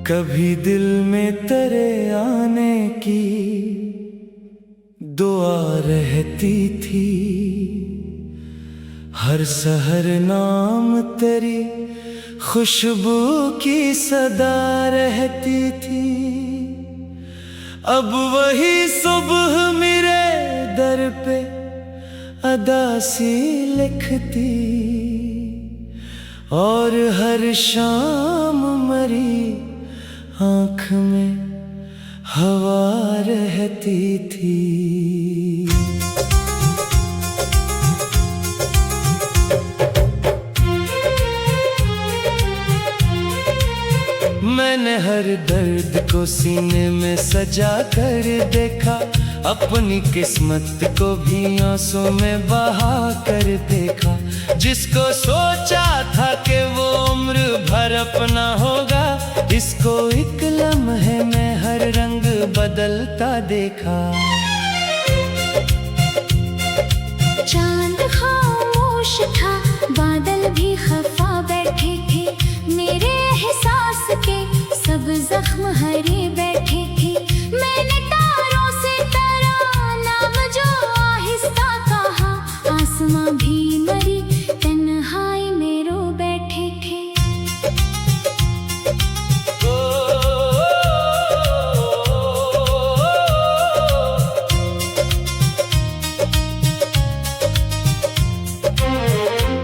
कभी दिल में तेरे आने की दुआ रहती थी, हर सहर नाम तेरी खुशबू की सदा रहती थी। अब वही सुबह मेरे दर पे अदा सी लिखती, और हर शाम मरी आँख में हवा रहती थी। मैंने हर दर्द को सीने में सजा कर देखा, अपनी किस्मत को भी आंसू में बहा कर देखा। जिसको सोचा था कि वो उम्र भर अपना होगा, इसको एक लम्हे में हर रंग बदलता देखा। चांद खामोश था, बादल भी खफा बैठे थे, मेरे एहसास के सब जख्म हरे बैठे थे। मैंने तारों से तेरा नाम जो आहिस्ता कहा, आसमां भी मरी तन्हाई में रो बैठे थे।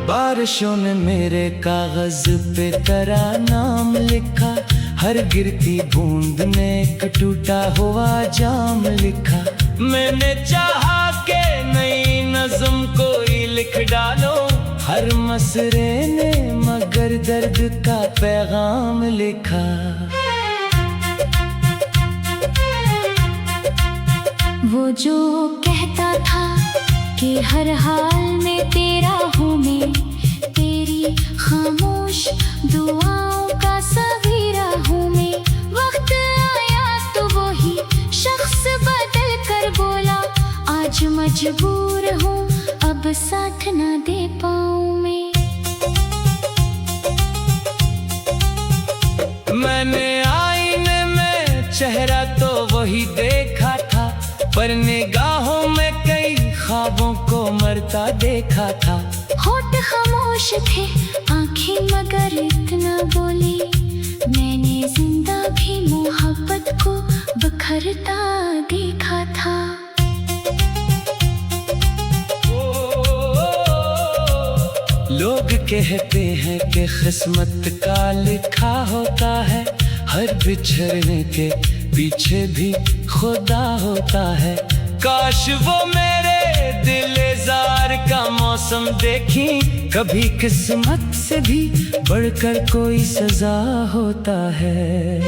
बारिशों ने मेरे कागज पे तेरा नाम लिखा, हर गिरती बूंद ने एक टूटा हुआ जाम लिखा। मैंने चाहा के नई नज़्म कोई लिख डालो, हर मसरे ने मगर दर्द का पैगाम लिखा। वो जो कहता था कि हर हाल में तेरा हूँ मैं, तेरी खामोश दुआओं का सवेरा हूँ मैं। वक्त आया तो वही शख्स बदल कर बोला, आज मजबूर हूँ अब साथ ना दे पाऊँ मैं। मैंने आईने में चेहरा तो वही देखा था, पर निगाहों में कई ख्वाबों को मरता देखा था। होठ खामोश थे, आंखें मगर इतना बोली, मैंने जिंदा भी मोहब्बत को बिखरता देखा था। लोग कहते हैं कि किस्मत का लिखा होता है, हर बिछड़ने के पीछे भी खुदा होता है। काश वो मेरे दिलेजार का मौसम देखी, कभी किस्मत से भी बढ़कर कोई सजा होता है।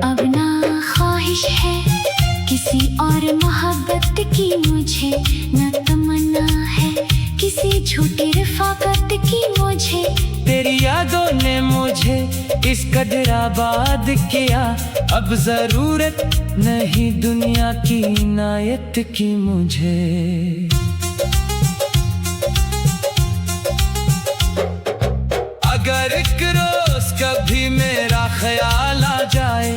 अब ना ख्वाहिश है किसी और मोहब्बत की मुझे, न तमन्ना है किसी झूठी रफाकत की मुझे। तेरी यादों ने मुझे इस कदर आबाद किया, अब जरूरत नहीं दुनिया की इनायत की मुझे। अगर एक रोज कभी मेरा ख्याल आ जाए,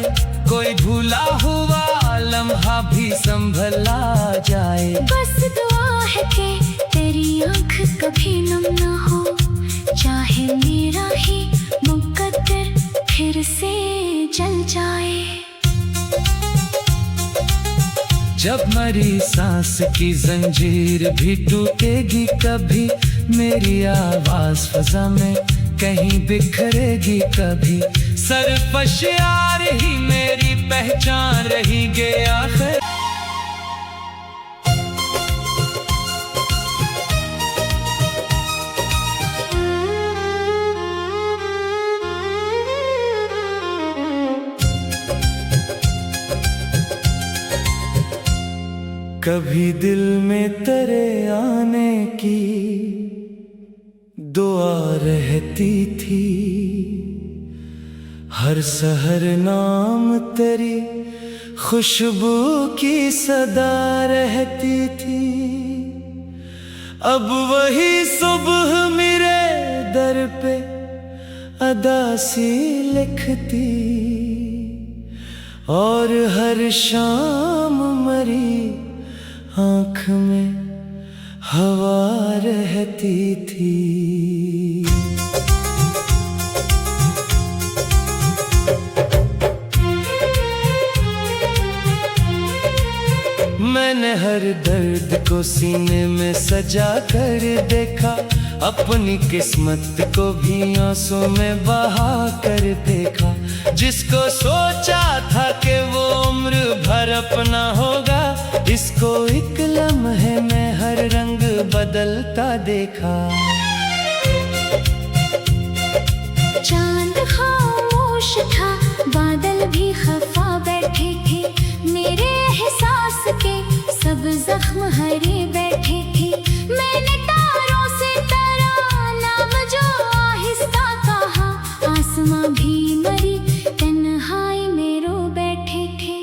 कोई भूला हुआ लम्हा भी संभला जाए, बस दुआ है कि तेरी आँख कभी नम ना हो, चाहे मेरा ही मुकद्दर फिर से जल जाए। जब मरी सांस की जंजीर भी टूटेगी कभी, मेरी आवाज फजा में कहीं बिखरेगी कभी। सरफश यार ही मेरी पहचान रहेगी आखिर। कभी दिल में तेरे आने की दुआ रहती थी, हर सहर नाम तेरी खुशबू की सदा रहती थी। अब वही सुबह मेरे दर पे अदा सी लिखती, और हर शाम मरी आँख में हवा रहती थी। मैंने हर दर्द को सीने में सजा कर देखा, अपनी किस्मत को भी आंसू में बहा कर देखा। जिसको सोचा था कि वो उम्र भर अपना होगा, इसको एक लम्हे में हर रंग बदलता देखा। चांद खामोश था, बादल भी खफा बैठे थे, मेरे एहसास के सब जख्म हरे बैठे थे। मैंने तारों से तारा नाम जो आहिस्ता कहा, आसमां भी मरी तन्हाई में रो बैठे थे।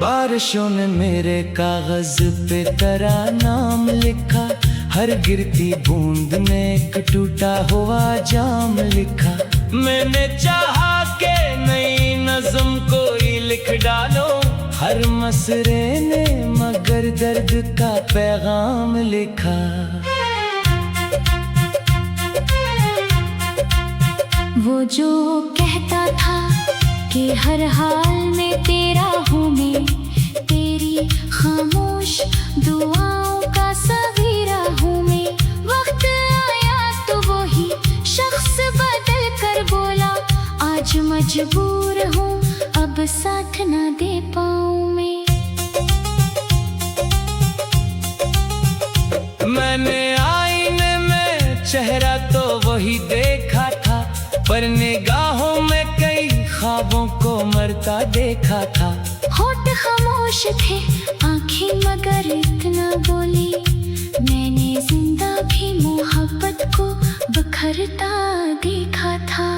बारिशों ने मेरे कागज पे तेरा नाम लिखा, हर गिरती बूंद ने एक टूटा हुआ जाम लिखा। मैंने चाहा के नई नज़्म कोई लिख डालो, हर मसरे ने मगर दर्द का पैगाम लिखा। वो जो कहता था कि हर हाल में तेरा हूँ मैं, तेरी खामोश दुआओं का सवेरा हूँ मैं। वक्त आया तो वही शख्स बदल कर बोला, आज मजबूर हूँ अब साथ ना दे पाऊँ मैं। मैंने आईने में चेहरा तो वही देखा था, पर निगाहों में कई ख्वाबों को मरता देखा था। होठ खामोश थे, आंखें मगर इतना बोली, मैंने जिंदा भी मोहब्बत को बिखरता देखा था।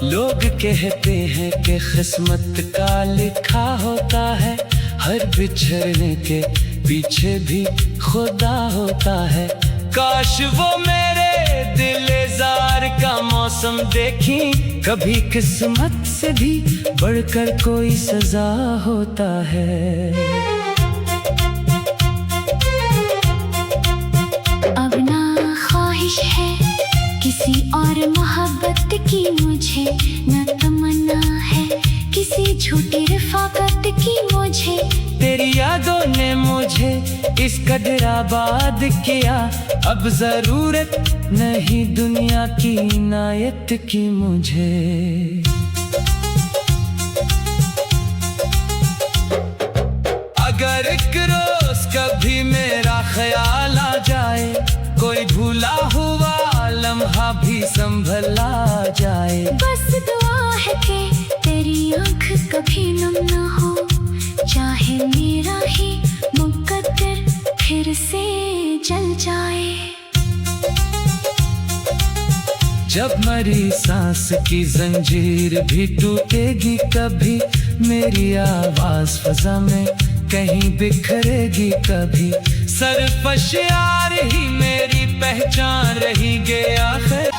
लोग कहते हैं कि किस्मत का लिखा होता है, हर बिछड़ने के पीछे भी खुदा होता है। काश वो मेरे दिलेजार का मौसम देखी, कभी किस्मत से भी बढ़कर कोई सजा होता है। अब ना ख्वाहिश है किसी और मोहब्बत की मुझे, न तमन्ना है किसी झूठी रफाकत की मुझे। तेरी यादों ने मुझे इस कदर आबाद किया, अब जरूरत नहीं दुनिया की इनायत की मुझे। अगर एक रोज कभी मेरा ख्याल आ जाए, कोई भूला हुआ लम्हा भी संभला जाए, बस दुआ है कि तेरी आँख कभी नम न हो, चाहे मेरा ही मुकद्दर फिर से जल जाए। जब मरी सांस की जंजीर भी टूटेगी कभी, मेरी आवाज फजा में कहीं बिखरेगी कभी। सरफश यार ही मेरी पहचान रहेगी आखिर।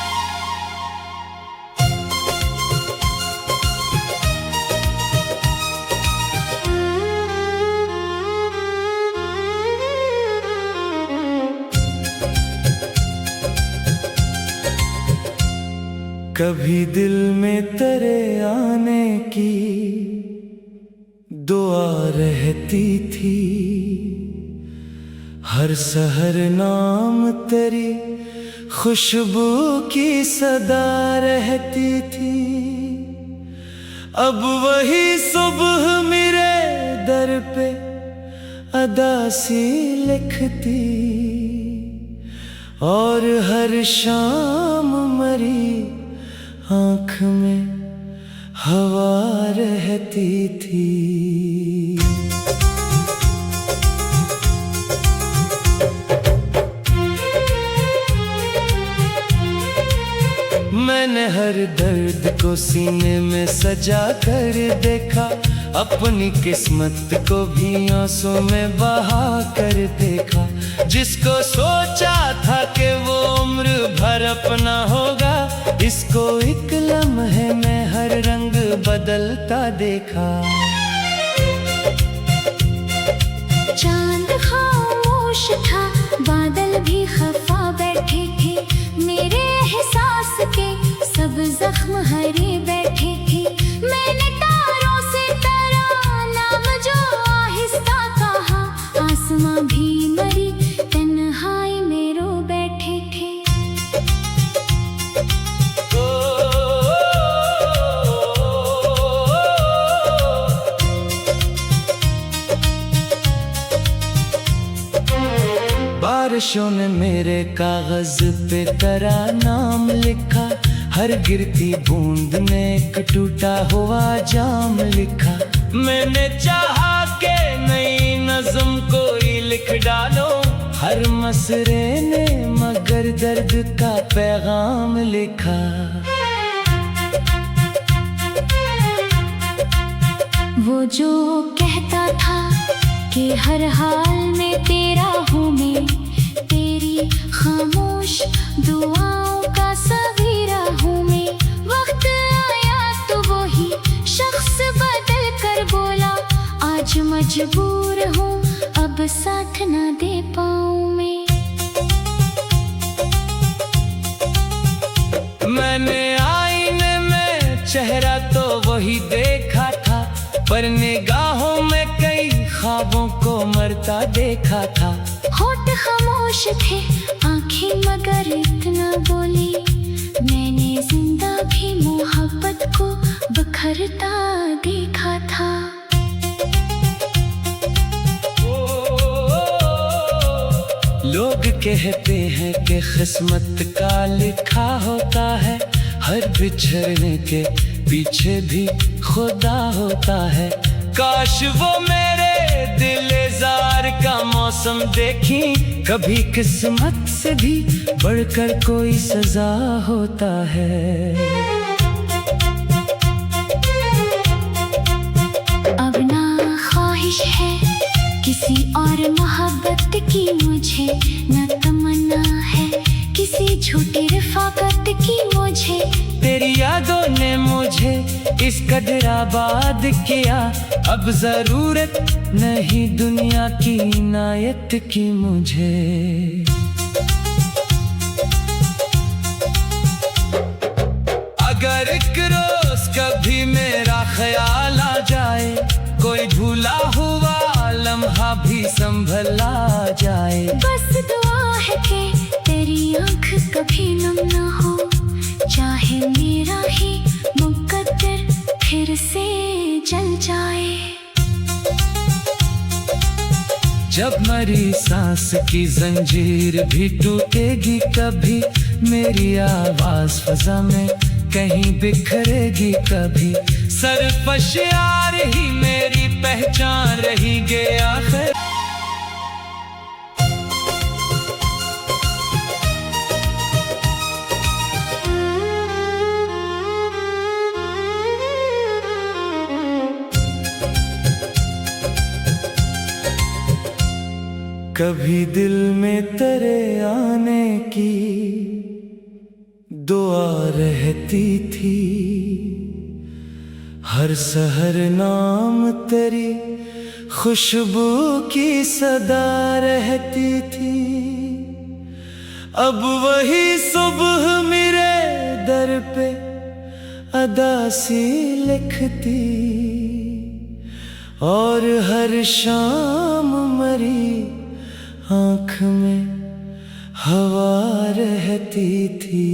कभी दिल में तेरे आने की दुआ रहती थी, हर सहर नाम तेरी खुशबू की सदा रहती थी। अब वही सुबह मेरे दर पे अदा सी लिखती, और हर शाम मरी आँख में हवा रहती थी। मैंने हर दर्द को सीने में सजा कर देखा, अपनी किस्मत को भी आंसू में बहा कर देखा। जिसको सोचा था कि वो उम्र भर अपना होगा, इसको एक लम्हे में हर रंग बदलता देखा। चांद खामोश था, बादल भी खफा बैठे थे, मेरे एहसास के सब जख्म हरे बैठे थे। मैंने तारों से तेरा नाम जो आहिस्ता कहा, आसमां भी मरी तन्हाई में रो बैठे थे। बारिशों ने मेरे कागज पे तेरा नाम लिखा, हर गिरती बूंद ने एक टूटा हुआ जाम लिखा। मैंने चाहा के नई नज़्म कोई लिख डालो, हर मसरे ने मगर दर्द का पैगाम लिखा। वो जो कहता था कि हर हाल में तेरा हूँ मैं, तेरी खामोश दुआओं का सवेरा हूँ मैं। वक्त आया तो वही शख्स बदल कर बोला, आज मजबूर हूँ अब साथ ना दे पाऊँ मैं। मैंने आईने में चेहरा तो वही देखा था, पर निगाहों में कई ख्वाबों को मरता देखा था। होठ खामोश थे, आंखें मगर इतना बोली, मैंने जिंदा भी मोहब्बत को बिखरता देखा था। लोग कहते हैं कि किस्मत का लिखा होता है, हर बिछड़ने के पीछे भी खुदा होता है। काश वो मेरे दिलेजार का मौसम देखी, कभी किस्मत से भी बढ़कर कोई सजा होता है। अब ना ख्वाहिश है किसी और मोहब्बत की मुझे, न तमन्ना है किसी झूठी रफाकत की मुझे। तेरी यादों ने मुझे इस कदर आबाद किया, अब जरूरत नहीं दुनिया की इनायत की मुझे। अगर एक रोज कभी मेरा ख्याल आ जाए, कोई भूला हुआ लम्हा भी संभला जाए, बस दुआ है कि तेरी आँख कभी नम ना हो, चाहे मेरा ही मुकद्दर फिर से जल जाए। जब मरी सांस की जंजीर भी टूटेगी कभी, मेरी आवाज फजा में कहीं बिखरेगी कभी। सरफश यार ही मेरी पहचान रहेगी आखिर। कभी दिल में तेरे आने की दुआ रहती थी, हर सहर नाम तेरी खुशबू की सदा रहती थी। अब वही सुबह मेरे दर पे अदा सी लिखती, और हर शाम मरी आँख में हवा रहती थी।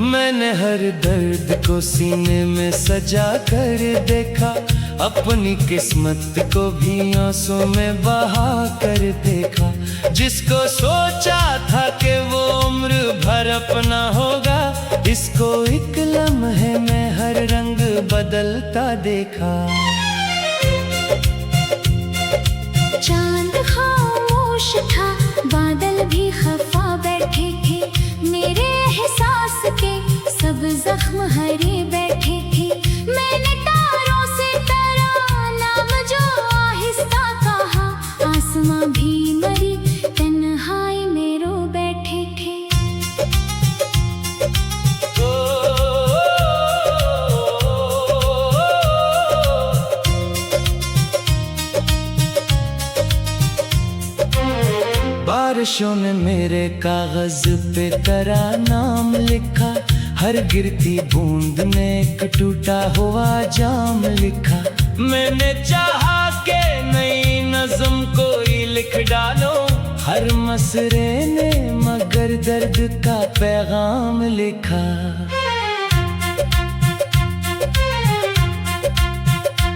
मैंने हर दर्द को सीने में सजा कर देखा, अपनी किस्मत को भी आंसू में बहा कर देखा। जिसको सोचा था कि वो उम्र भर अपना होगा, इसको एक लम्हे में हर रंग बदलता देखा। बैठे थे, मेरे एहसास के सब जख्म हरे बैठे थे। मैंने तारों से तेरा नाम जो आहिस्ता कहा, आसमां भी मरी तन्हाई में रो बैठे थे। बारिशों ने मेरे कागज पे तेरा नाम लिखा, हर गिरती बूंद ने एक टूटा हुआ जाम लिखा। मैंने चाहा के नई नज़्म कोई लिख डालो, हर मसरे ने मगर दर्द का पैगाम लिखा।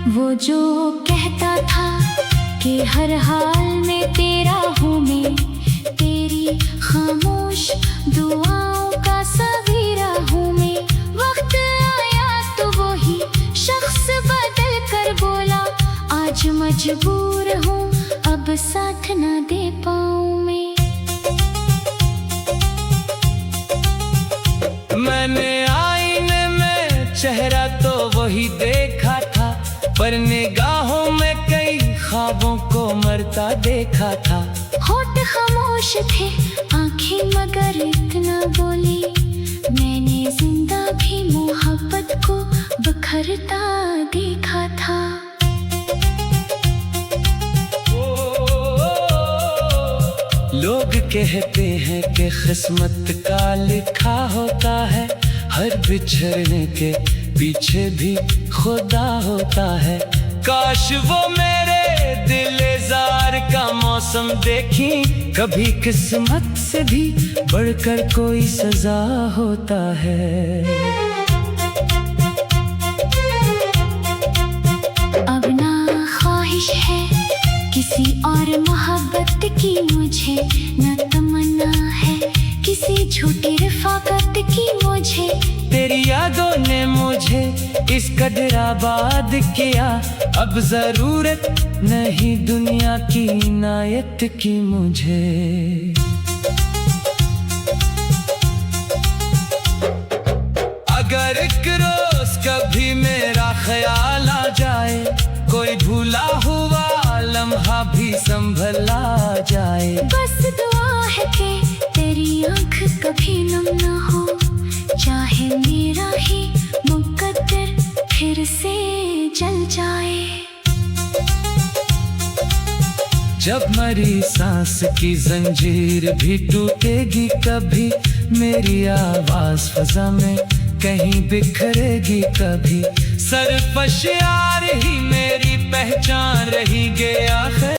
वो जो कहता था कि हर हाल में तेरा हूँ मैं, तेरी खामोश दुआओं का सवेरा हूँ मैं। वक्त आया तो वही शख्स बदल कर बोला, आज मजबूर हूँ अब साथ न दे पाऊँ मैं। मैंने आईने में चेहरा तो वही देखा था, पर निगाहों में कई ख्वाबों को मरता देखा था। होठ खामोश थे, आंखें मगर इतना बोली, मैंने जिंदा भी मोहब्बत को बिखरता देखा था। लोग कहते हैं कि किस्मत का लिखा होता है, हर बिछड़ने के पीछे भी खुदा होता है। काश वो मेरे दिलेजार का मौसम देखी, कभी किस्मत से भी बढ़कर कोई सजा होता है। अब ना ख्वाहिश है किसी और मोहब्बत की मुझे, न तमन्ना है किसी झूठी रफाकत की मुझे। तेरी यादों ने मुझे इस कदर आबाद किया, अब जरूरत नहीं दुनिया की इनायत की मुझे। अगर एक रोज कभी मेरा ख्याल आ जाए, कोई भूला हुआ लम्हा भी संभला जाए, बस दुआ है कि तेरी आँख कभी नम न हो, चाहे मेरा ही मुकद्दर फिर से जल जाए। जब मरी सांस की जंजीर भी टूटेगी कभी, मेरी आवाज फजा में कहीं बिखरेगी कभी। सरफश यार ही मेरी पहचान रही गया है।